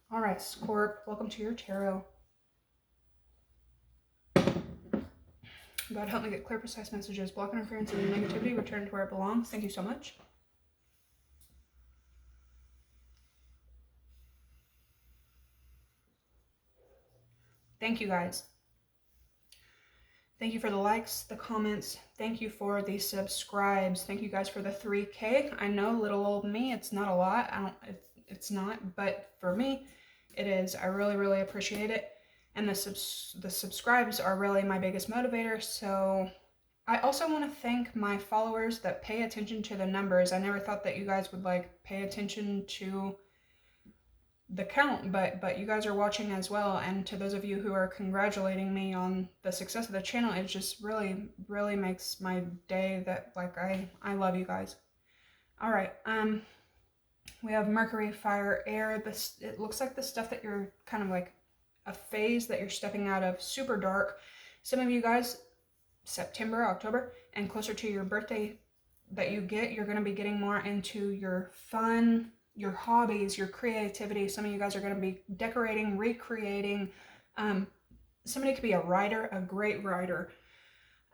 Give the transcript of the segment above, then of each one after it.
All right, Scorp, welcome to your tarot. God, help me get clear, precise messages. Block interference and negativity. Return to where it belongs. Thank you so much. Thank you, guys. Thank you for the likes, the comments. Thank you for the subscribes. Thank you guys for the 3K. I know, little old me, it's not a lot. It's not, but for me, it is. I really, really appreciate it. And the subscribes are really my biggest motivator. So I also want to thank my followers that pay attention to the numbers. I never thought that you guys would like pay attention to the count, but you guys are watching as well. And to those of you who are congratulating me on the success of the channel, it just really makes my day. That like I love you guys. All right, we have Mercury, fire, air. This, it looks like the stuff that you're kind of like a phase that you're stepping out of, super dark. Some of you guys, September, October, and closer to your birthday that you get, you're going to be getting more into your fun, your hobbies, your creativity. Some of you guys are going to be decorating, recreating. Somebody could be a writer, a great writer.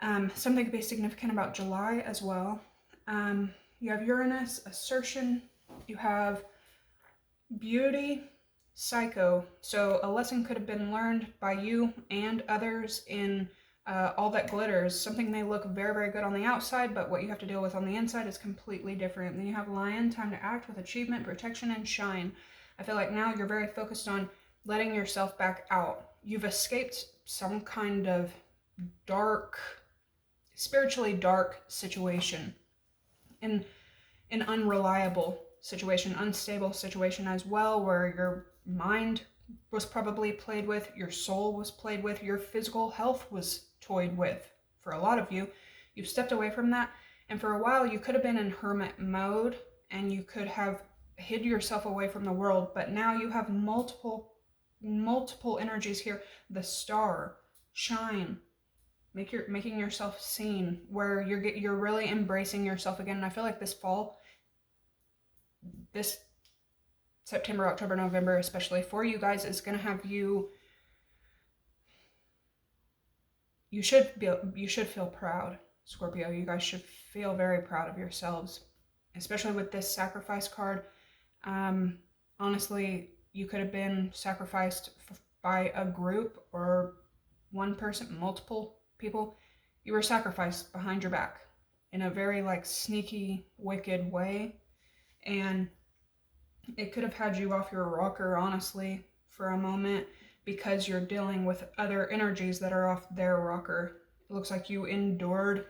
Something could be significant about July as well. You have Uranus, assertion. You have beauty, psycho. So a lesson could have been learned by you and others in all that glitters. Something may look very good on the outside, but what you have to deal with on the inside is completely different. Then you have lion, time to act with achievement, protection, and shine. I feel like now you're very focused on letting yourself back out. You've escaped some kind of dark, spiritually dark situation, in an unreliable situation, unstable situation as well, where your mind was probably played with, your soul was played with, your physical health was toyed with. For a lot of you, you've stepped away from that, and for a while you could have been in hermit mode and you could have hid yourself away from the world, but now you have multiple energies here. The star, shine, making yourself seen, where you're really embracing yourself again. And I feel like this fall, this September, October, November, especially for you guys, is going to have you should feel proud, Scorpio. You guys should feel very proud of yourselves, especially with this sacrifice card. Honestly, you could have been sacrificed by a group or one person, multiple people. You were sacrificed behind your back in a very like sneaky, wicked way, and it could have had you off your rocker, honestly, for a moment, because you're dealing with other energies that are off their rocker. It looks like you endured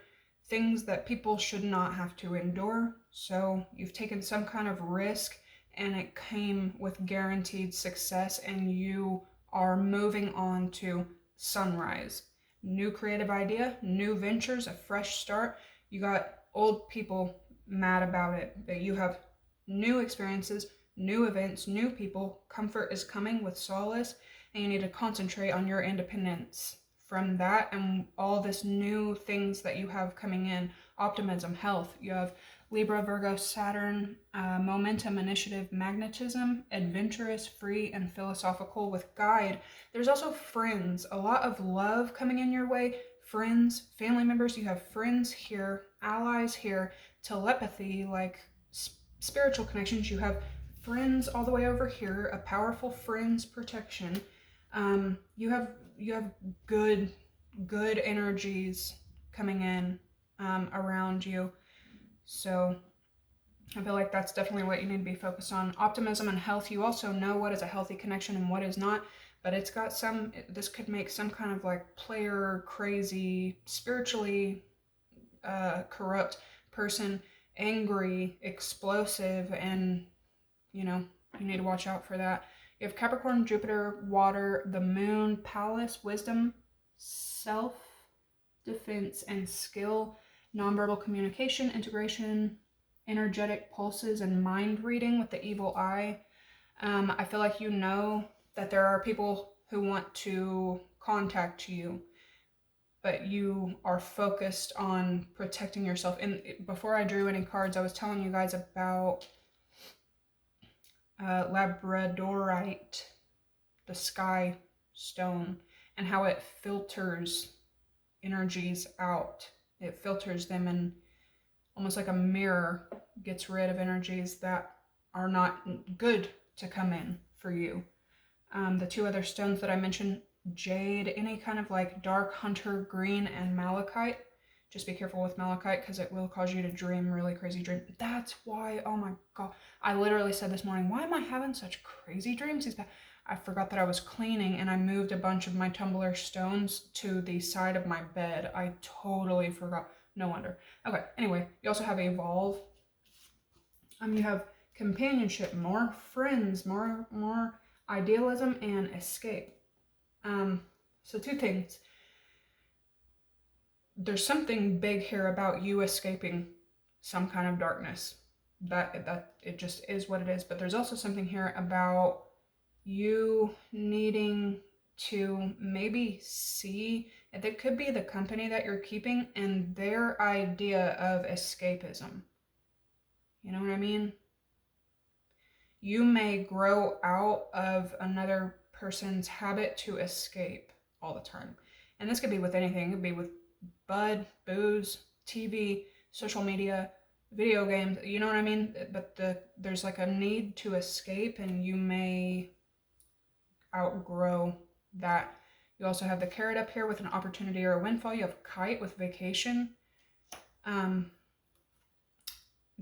things that people should not have to endure. So you've taken some kind of risk and it came with guaranteed success, and you are moving on to sunrise. New creative idea, new ventures, a fresh start. You got old people mad about it, but you have new experiences, new events, new people. Comfort is coming with solace, and you need to concentrate on your independence from that and all this new things that you have coming in. Optimism, health. You have Libra, Virgo, Saturn, momentum, initiative, magnetism, adventurous, free, and philosophical with guide. There's also friends, a lot of love coming in your way. Friends, family members. You have friends here, allies here, telepathy, like spiritual connections. You have friends all the way over here, a powerful friends protection. You have good energies coming in around you. So I feel like that's definitely what you need to be focused on. Optimism and health. You also know what is a healthy connection and what is not, but it's got some, this could make some kind of like player, crazy, spiritually corrupt person angry, explosive, and you know, you need to watch out for that. You have Capricorn, Jupiter, water, the moon, palace, wisdom, self-defense and skill, nonverbal communication, integration, energetic pulses, and mind reading with the evil eye. I feel like you know that there are people who want to contact you, but you are focused on protecting yourself. And before I drew any cards, I was telling you guys about Labradorite the sky stone, and how it filters energies out. It filters them, and almost like a mirror gets rid of energies that are not good to come in for you. The two other stones that I mentioned, jade, any kind of like dark hunter green, and malachite. Just be careful with malachite because it will cause you to dream really crazy dreams. That's why, oh my God, I literally said this morning, why am I having such crazy dreams? I forgot that I was cleaning and I moved a bunch of my tumbler stones to the side of my bed. I totally forgot. No wonder. Okay, anyway, you also have evolve. You have companionship, more friends, more idealism, and escape. So two things. There's something big here about you escaping some kind of darkness. That it just is what it is. But there's also something here about you needing to maybe see, it could be the company that you're keeping and their idea of escapism. You know what I mean? You may grow out of another person's habit to escape all the time. And this could be with anything. It could be with bud, booze, TV, social media, video games. You know what I mean? But there's like a need to escape, and you may outgrow that. You also have the carrot up here with an opportunity or a windfall. You have kite with vacation. The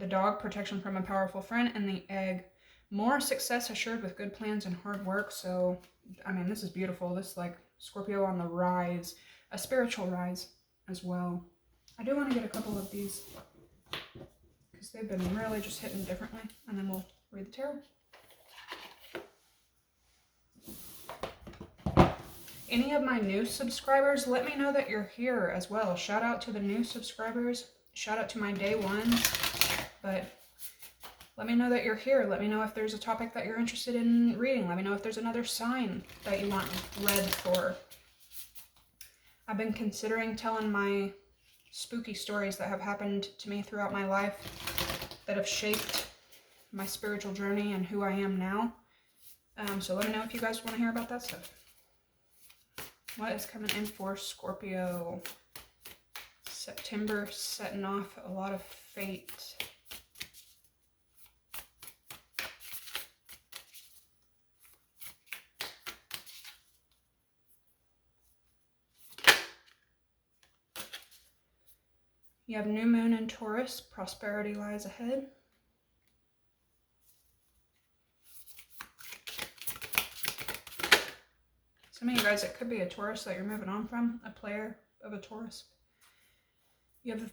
dog, protection from a powerful friend, and the egg, more success assured with good plans and hard work. So, I mean, this is beautiful. This is like Scorpio on the rise, a spiritual rise as well. I do want to get a couple of these because they've been really just hitting differently, and then we'll read the tarot. Any of my new subscribers, let me know that you're here as well. Shout out to the new subscribers. Shout out to my day ones. But let me know that you're here. Let me know if there's a topic that you're interested in reading. Let me know if there's another sign that you want read for. I've been considering telling my spooky stories that have happened to me throughout my life that have shaped my spiritual journey and who I am now. So let me know if you guys want to hear about that stuff. What is coming in for Scorpio? September, setting off a lot of fate. You have new moon in Taurus, prosperity lies ahead. Some of you guys, it could be a Taurus that you're moving on from, a player of a Taurus. You have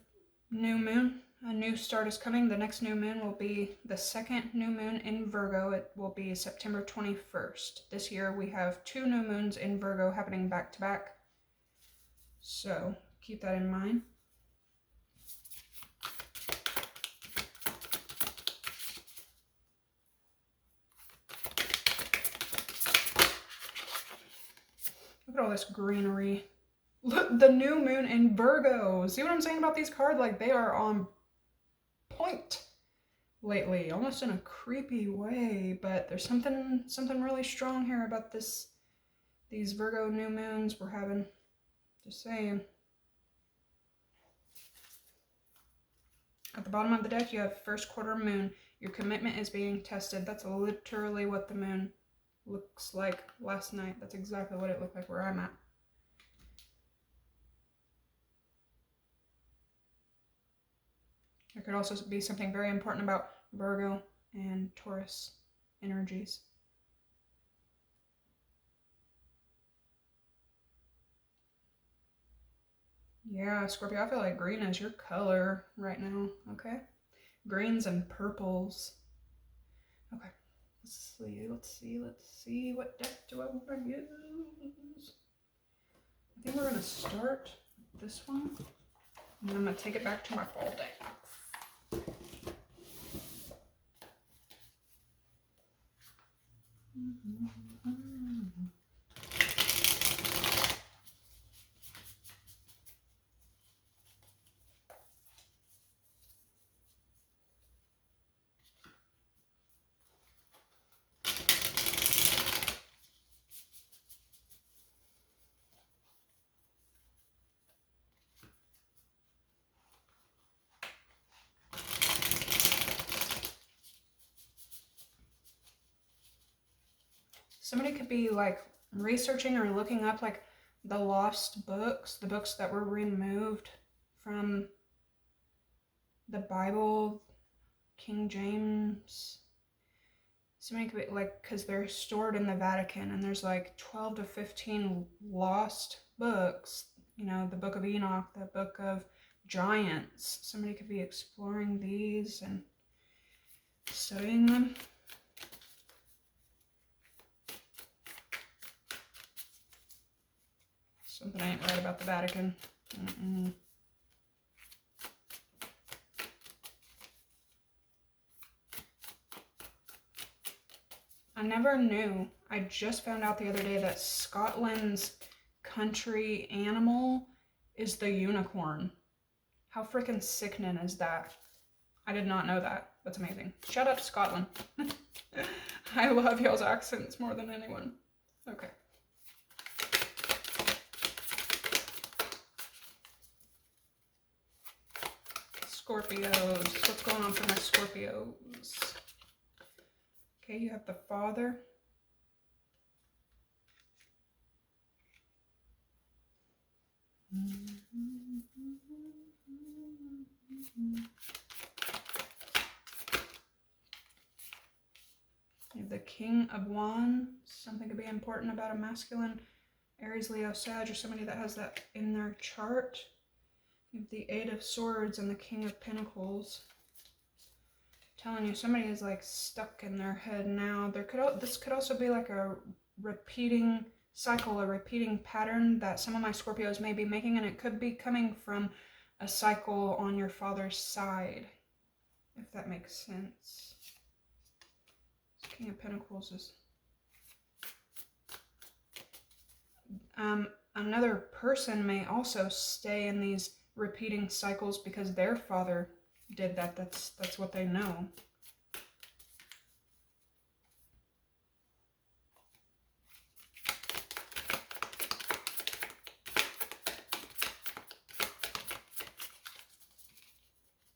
new moon, a new start is coming. The next new moon will be the second new moon in Virgo. It will be September 21st. This year we have 2 new moons in Virgo happening back to back. So keep that in mind. Look at all this greenery. Look, the new moon in Virgo. See what I'm saying about these cards? Like, they are on point lately, almost in a creepy way, but there's something really strong here about these Virgo new moons we're having. Just saying. At the bottom of the deck, you have first quarter moon. Your commitment is being tested. That's literally what the moon looks like last night. That's exactly what it looked like where I'm at. There could also be something very important about Virgo and Taurus energies. Yeah, Scorpio, I feel like green is your color right now, okay? Greens and purples. Okay, let's see. What deck do I want to use? I think we're going to start with this one, and I'm going to take it back to my fall deck. Somebody could be like researching or looking up like the lost books, the books that were removed from the Bible, King James. Somebody could be like, because they're stored in the Vatican, and there's like 12 to 15 lost books. You know, the Book of Enoch, the Book of Giants. Somebody could be exploring these and studying them. Something ain't right about the Vatican. I never knew. I just found out the other day that Scotland's country animal is the unicorn. How freaking sickening is that? I did not know that. That's amazing. Shout out to Scotland. I love y'all's accents more than anyone. Okay. Scorpios. What's going on for my Scorpios? Okay, you have the Father. You have the King of Wands. Something could be important about a masculine Aries, Leo, Sag, or somebody that has that in their chart. You have the Eight of Swords and the King of Pentacles. Telling you somebody is like stuck in their head now. This could also be like a repeating cycle, a repeating pattern that some of my Scorpios may be making, and it could be coming from a cycle on your father's side, if that makes sense. This King of Pentacles is another person may also stay in these repeating cycles because their father did that. That's what they know.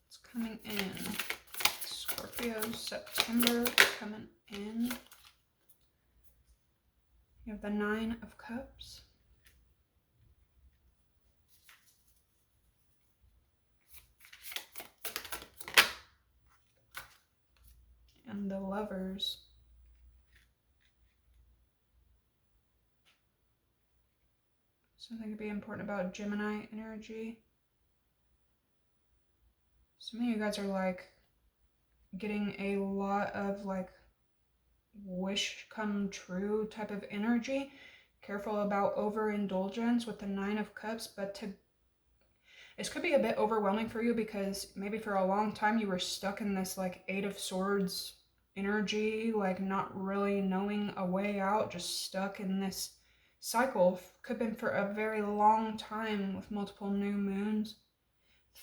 It's coming in. Scorpio, September coming in. You have the Nine of Cups. And the Lovers. Something to be important about Gemini energy. Some of you guys are like getting a lot of like wish come true type of energy. Careful about overindulgence with the Nine of Cups, but this could be a bit overwhelming for you because maybe for a long time you were stuck in this like Eight of Swords energy, like not really knowing a way out, just stuck in this cycle. Could have been for a very long time with multiple new moons,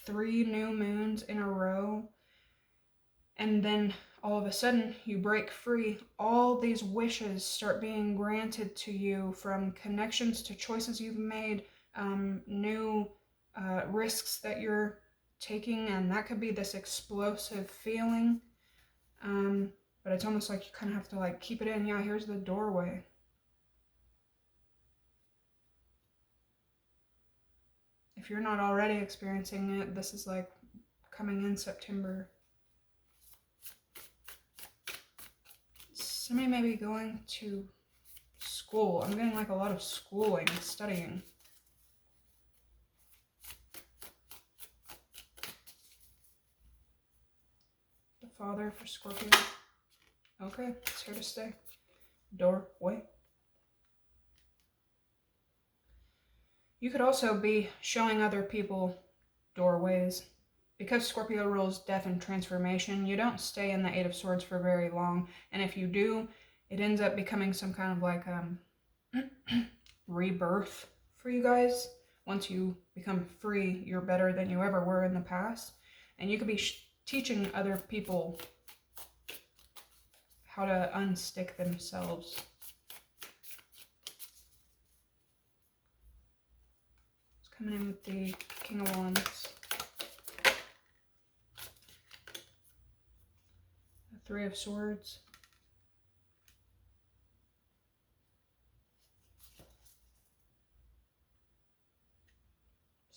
3 new moons in a row, and then all of a sudden you break free. All these wishes start being granted to you, from connections to choices you've made, new risks that you're taking, and that could be this explosive feeling. But it's almost like you kind of have to like keep it in. Yeah, here's the doorway. If you're not already experiencing it, this is like coming in September. Somebody may be going to school. I'm getting like a lot of schooling, studying. The Father for Scorpio. Okay, it's here to stay. Doorway. You could also be showing other people doorways. Because Scorpio rules death and transformation, you don't stay in the Eight of Swords for very long. And if you do, it ends up becoming some kind of like rebirth for you guys. Once you become free, you're better than you ever were in the past. And you could be teaching other people how to unstick themselves. It's coming in with the King of Wands. The Three of Swords.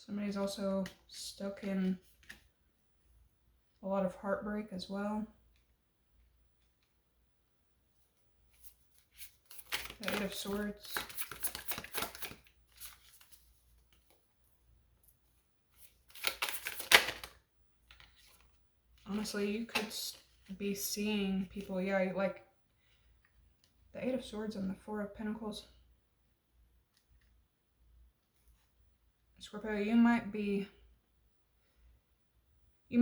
Somebody's also stuck in a lot of heartbreak as well. The Eight of Swords. Honestly, you could be seeing people, yeah, like the Eight of Swords and the Four of Pentacles. Scorpio, you may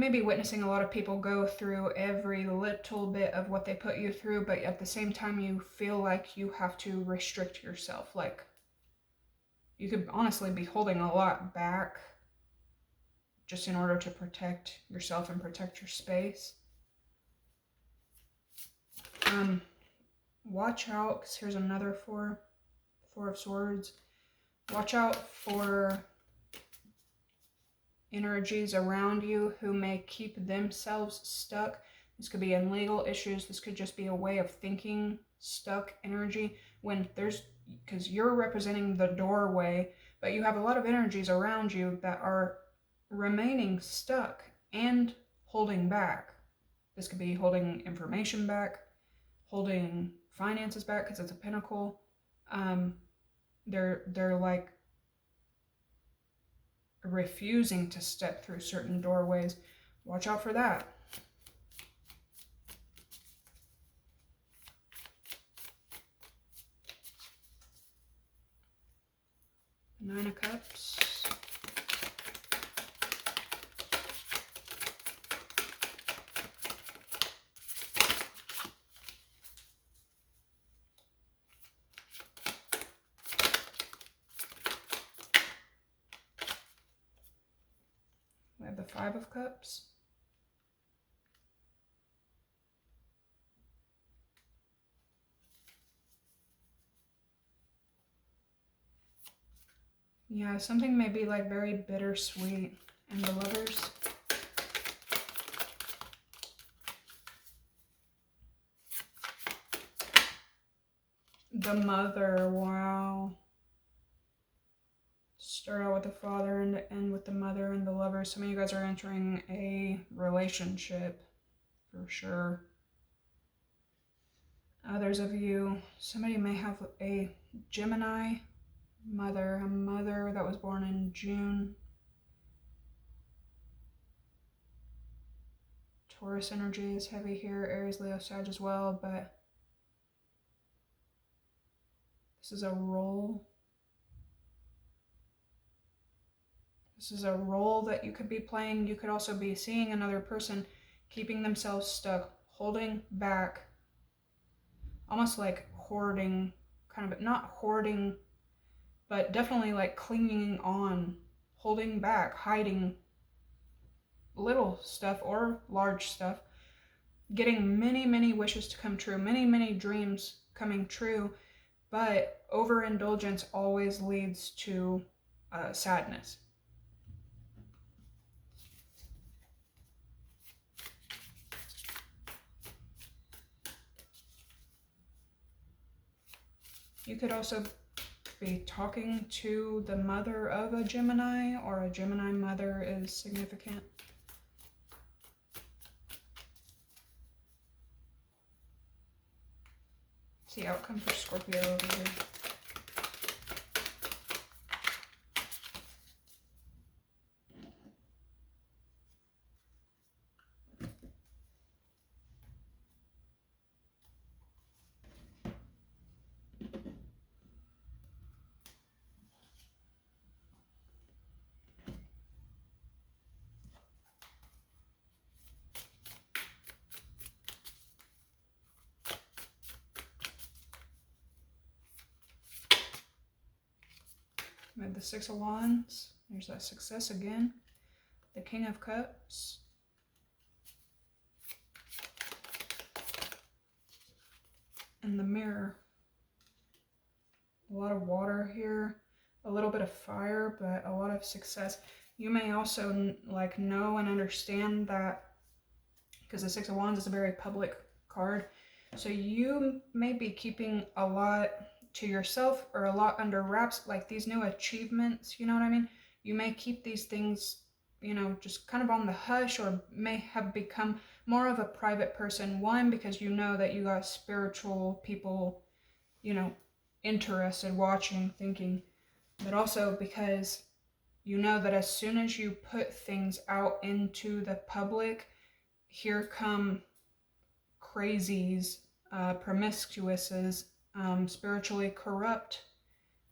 be witnessing a lot of people go through every little bit of what they put you through, but at the same time you feel like you have to restrict yourself. Like, you could honestly be holding a lot back just in order to protect yourself and protect your space. Watch out, because here's another Four of Swords. Watch out for energies around you who may keep themselves stuck. This could be in legal issues. This could just be a way of thinking stuck energy when there's, because you're representing the doorway, but you have a lot of energies around you that are remaining stuck and holding back. This could be holding information back, holding finances back because it's a pentacle. They're like refusing to step through certain doorways. Watch out for that. Nine of Cups. We have the Five of Cups. Yeah, something may be like very bittersweet. And the Lovers. The Mother, wow. Start out with the Father and end with the Mother and the Lovers. Some of you guys are entering a relationship for sure. Others of you, somebody may have a Gemini mother, a mother that was born in June. Taurus energy is heavy here, Aries, Leo, Sag as well, but this is a role. This is a role that you could be playing. You could also be seeing another person keeping themselves stuck, holding back, almost like hoarding, kind of, not hoarding, but definitely like clinging on, holding back, hiding little stuff or large stuff, getting many, many wishes to come true, many, many dreams coming true, but overindulgence always leads to sadness. You could also be talking to the mother of a Gemini, or a Gemini mother is significant. What's the outcome for Scorpio over here? We have the Six of Wands. There's that success again. The King of Cups. And the Mirror. A lot of water here. A little bit of fire, but a lot of success. You may also like know and understand that, because the Six of Wands is a very public card. So you may be keeping a lot to yourself or a lot under wraps, like these new achievements, you know what I mean? You may keep these things, you know, just kind of on the hush, or may have become more of a private person. One, because you know that you got spiritual people, you know, interested, watching, thinking, but also because you know that as soon as you put things out into the public, here come crazies, promiscuouses, spiritually corrupt,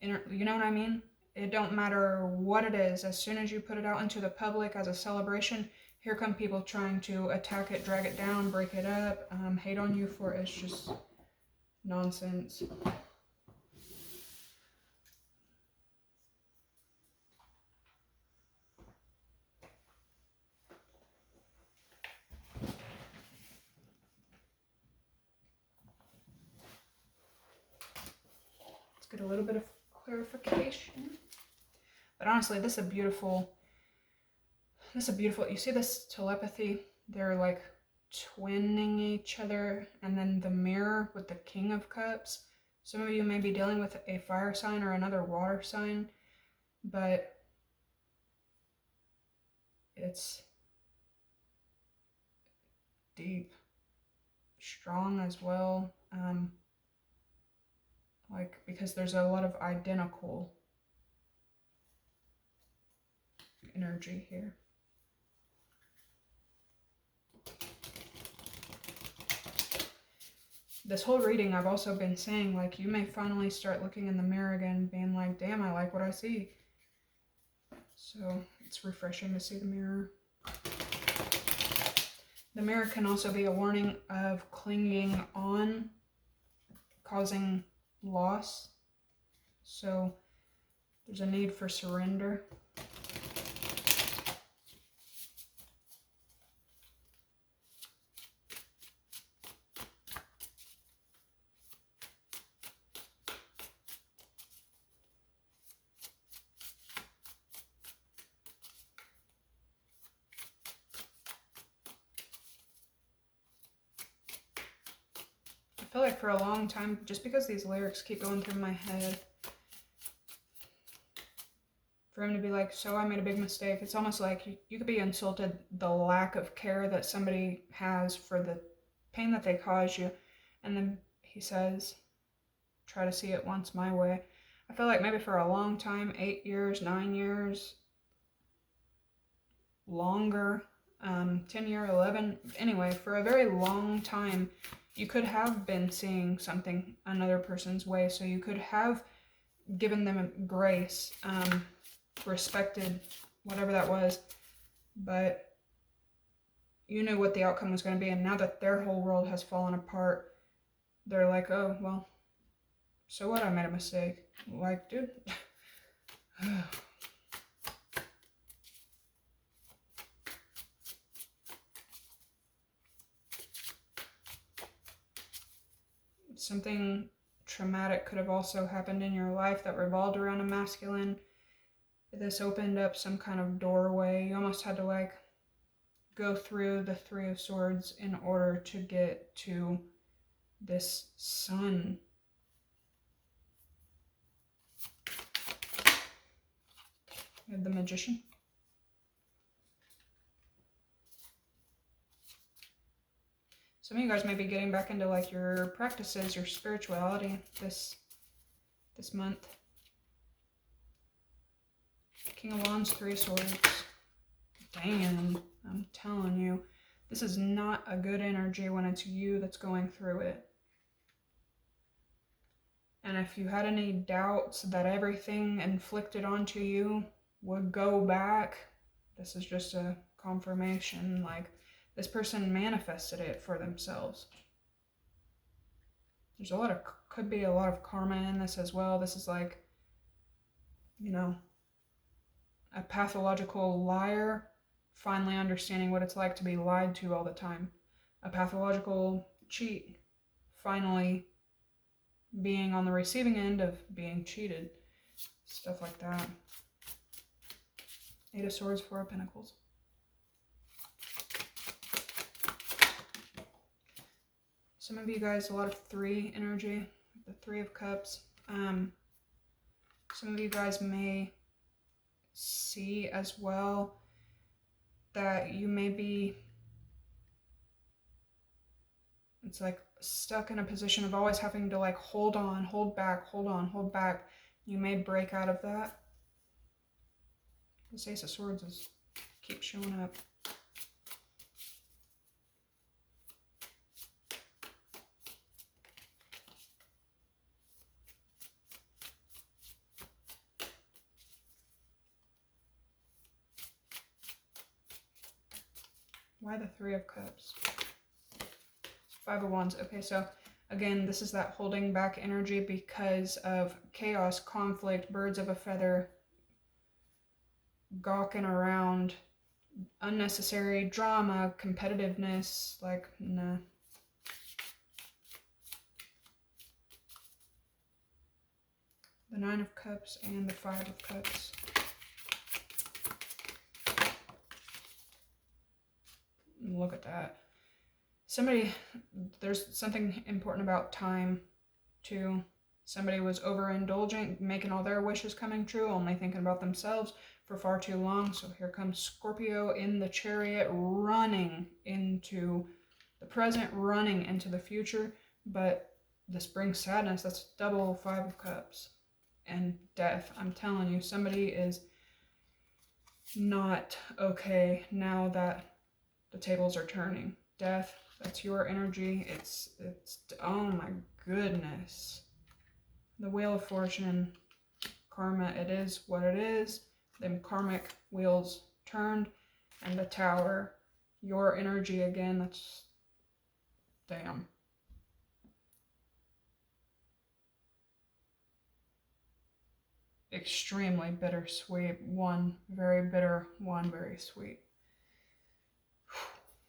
you know what I mean? It don't matter what it is. As soon as you put it out into the public as a celebration, here come people trying to attack it, drag it down, break it up, hate on you for it. It's just nonsense. Let's get a little bit of clarification. But honestly, this is a beautiful, you see this telepathy? They're like twinning each other, and then the mirror with the King of Cups. Some of you may be dealing with a fire sign or another water sign, but it's deep, strong as well, like, because there's a lot of identical energy here. This whole reading, I've also been saying, like, you may finally start looking in the mirror again, being like, damn, I like what I see. So it's refreshing to see the mirror. The mirror can also be a warning of clinging on, causing loss. So there's a need for surrender. I feel like for a long time, just because these lyrics keep going through my head, for him to be like, so I made a big mistake, it's almost like you could be insulted the lack of care that somebody has for the pain that they cause you, and then he says, try to see it once my way. I feel like maybe for a long time, 8 years, 9 years, longer, 10 year, 11, anyway, for a very long time, you could have been seeing something another person's way, so you could have given them grace, respected whatever that was, but you knew what the outcome was going to be, and now that their whole world has fallen apart, they're like, oh, well, so what, I made a mistake. Like, dude. Something traumatic could have also happened in your life that revolved around a masculine. This opened up some kind of doorway. You almost had to like go through the Three of Swords in order to get to this sun. You have the Magician. Some of you guys may be getting back into like your practices, your spirituality this month. King of Wands, Three of Swords. Damn, I'm telling you, this is not a good energy when it's you that's going through it. And if you had any doubts that everything inflicted onto you would go back, this is just a confirmation. Like, this person manifested it for themselves. There's could be a lot of karma in this as well. This is like, you know, a pathological liar finally understanding what it's like to be lied to all the time. A pathological cheat finally being on the receiving end of being cheated. Stuff like that. Eight of Swords, Four of Pentacles. Some of you guys, a lot of three energy, the Three of Cups. Some of you guys may see as well that you may be, it's like stuck in a position of always having to like hold on, hold back, hold on, hold back. You may break out of that. This Ace of Swords is keeps showing up. Why the Three of Cups? Five of Wands. Okay, so again, this is that holding back energy because of chaos, conflict, birds of a feather, gawking around, unnecessary drama, competitiveness, like, nah. The Nine of Cups and the Five of Cups. Look at that. Somebody, there's something important about time too. Somebody was overindulgent, making all their wishes coming true, only thinking about themselves for far too long. So here comes Scorpio in the Chariot, running into the present, running into the future. But this brings sadness. That's double Five of Cups and death. I'm telling you, somebody is not okay now that the tables are turning. Death, that's your energy. It's oh my goodness. The Wheel of Fortune, karma, it is what it is. Them karmic wheels turned. And the Tower, your energy again. That's, damn. Extremely bittersweet. One very bitter, one very sweet.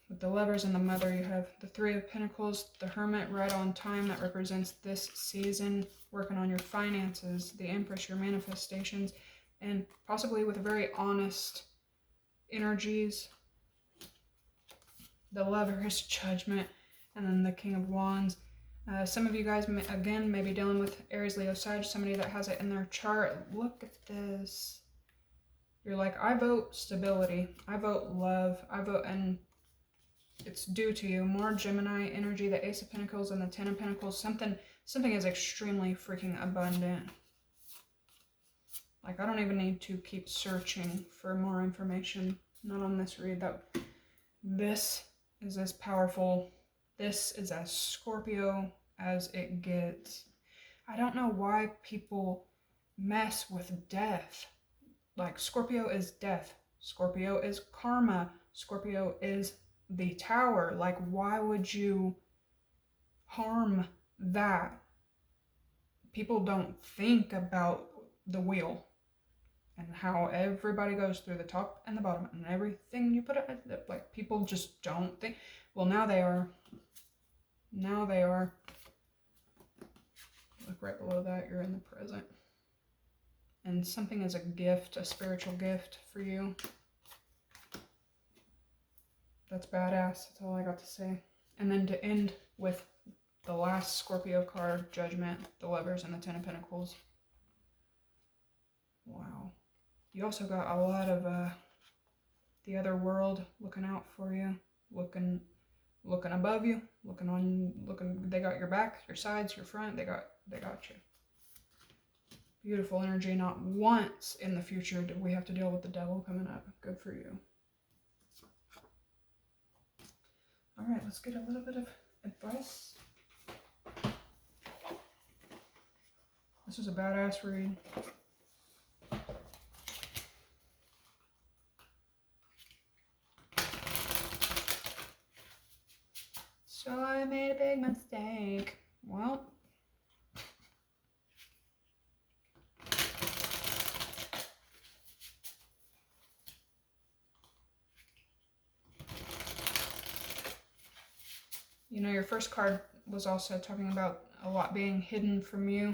With the Lovers and the Mother, you have the Three of Pentacles, the Hermit right on time that represents this season, working on your finances, the Empress, your manifestations, and possibly with very honest energies. The Lovers, Judgment, and then the King of Wands. Some of you guys, again, may be dealing with Aries, Leo, Sag, somebody that has it in their chart. Look at this. You're like, I vote stability. I vote love. I vote, and it's due to you. More Gemini energy, the Ace of Pentacles and the Ten of Pentacles. Something is extremely freaking abundant. Like, I don't even need to keep searching for more information. Not on this read. This is as powerful. This is as Scorpio as it gets. I don't know why people mess with death. Like, Scorpio is death. Scorpio is karma. Scorpio is the Tower. Like, why would you harm that? People don't think about the wheel and how everybody goes through the top and the bottom and everything you put it, like, people just don't think. Well, now they are. Now they are. Look right below that, you're in the present. And something is a gift, a spiritual gift for you. That's badass. That's all I got to say. And then to end with the last Scorpio card, Judgment, the Lovers, and the Ten of Pentacles. Wow. You also got a lot of the other world looking out for you, looking above you, they got your back, your sides, your front, they got you. Beautiful energy. Not once in the future did we have to deal with the devil coming up. Good for you. All right, let's get a little bit of advice. This is a badass read. So I made a big mistake. Well, you know, your first card was also talking about a lot being hidden from you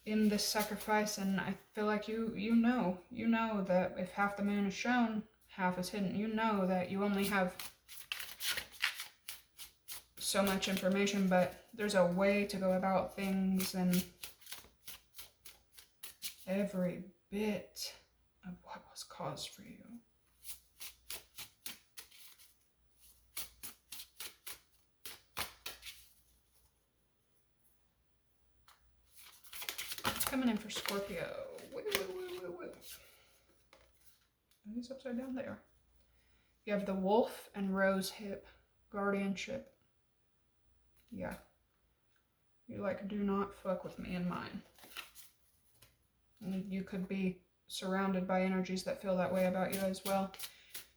in this sacrifice, and I feel like you know that if half the moon is shown, half is hidden. You know that you only have so much information, but there's a way to go about things, and every bit of what was caused for you. Coming in for Scorpio. Woo, woo, woo, woo, woo. Are these upside down? They are. You have the wolf and rose hip. Guardianship. Yeah. You like, do not fuck with me and mine. And you could be surrounded by energies that feel that way about you as well.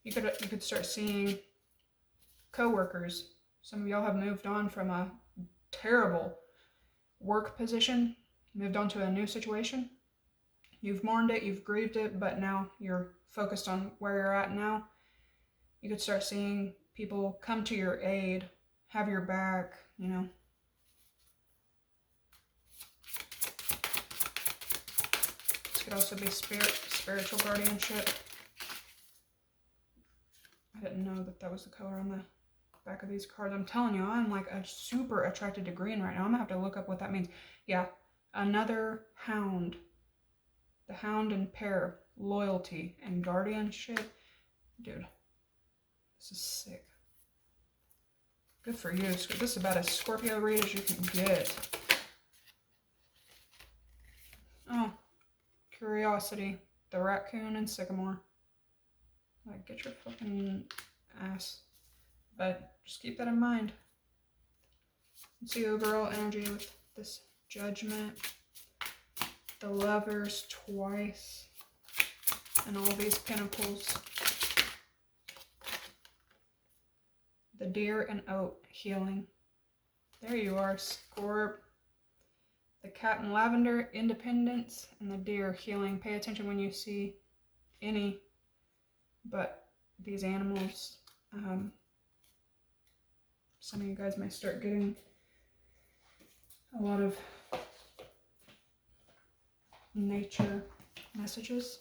You could start seeing co-workers. Some of y'all have moved on from a terrible work position, moved on to a new situation. You've mourned it, you've grieved it, but now you're focused on where you're at now. You could start seeing people come to your aid, have your back, you know. This could also be spiritual guardianship. I didn't know that was the color on the back of these cards. I'm telling you, I'm like super attracted to green right now. I'm gonna have to look up what that means. Yeah, another hound. The hound and pair, loyalty and guardianship. Dude, this is sick. Good for you. This is about as Scorpio read as you can get. Oh, curiosity. The raccoon and sycamore. Like, get your fucking ass. But just keep that in mind. Let's see overall energy with this Judgment. The Lovers twice. And all these pentacles. The Deer and Oat, healing. There you are, Scorp. The Cat and Lavender, independence. And the Deer, healing. Pay attention when you see any but these animals. Some of you guys may start getting a lot of nature messages.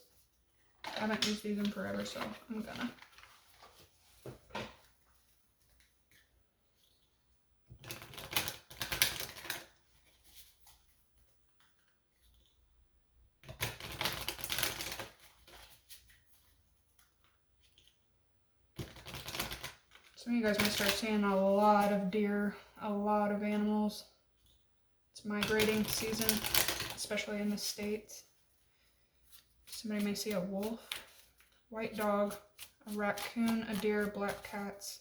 I haven't used these in forever, so I'm gonna. Some of you guys may start seeing a lot of deer, a lot of animals. It's migrating season, especially in the States. Somebody may see a wolf, white dog, a raccoon, a deer, black cats.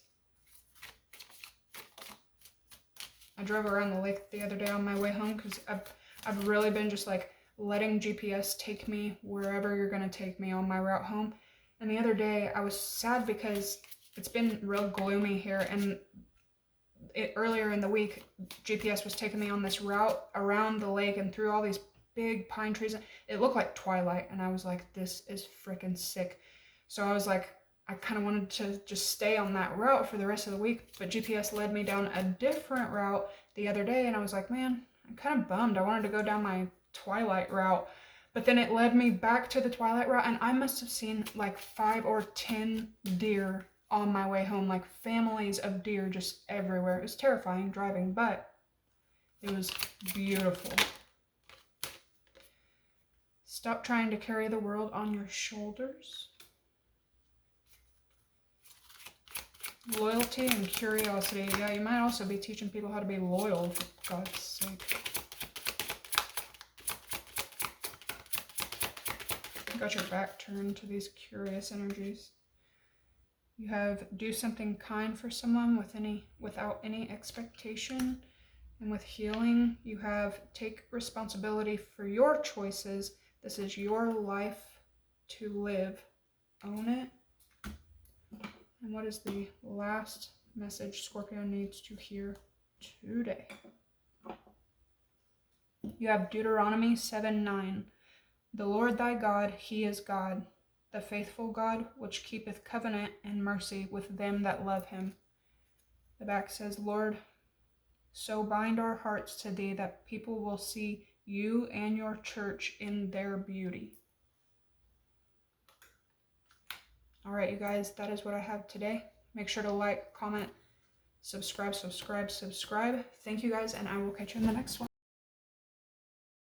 I drove around the lake the other day on my way home because I've really been just like letting GPS take me wherever you're going to take me on my route home. And the other day I was sad because it's been real gloomy here, and earlier in the week, GPS was taking me on this route around the lake and through all these big pine trees. It looked like twilight, and I was like, this is freaking sick. So I was like, I kind of wanted to just stay on that route for the rest of the week, but GPS led me down a different route the other day, and I was like, man, I'm kind of bummed. I wanted to go down my twilight route, but then it led me back to the twilight route, and I must have seen like 5 or 10 deer on my way home, like families of deer just everywhere. It was terrifying driving, but it was beautiful. Stop trying to carry the world on your shoulders. Loyalty and curiosity. Yeah, you might also be teaching people how to be loyal, for God's sake. You got your back turned to these curious energies. You have do something kind for someone without any expectation. And with healing, you have take responsibility for your choices. This is your life to live. Own it. And what is the last message Scorpio needs to hear today? You have Deuteronomy 7:9. The Lord thy God, he is God, the faithful God, which keepeth covenant and mercy with them that love him. The back says, Lord, so bind our hearts to thee that people will see you and your church in their beauty. All right, you guys, that is what I have today. Make sure to like, comment, subscribe. Thank you guys, and I will catch you in the next one.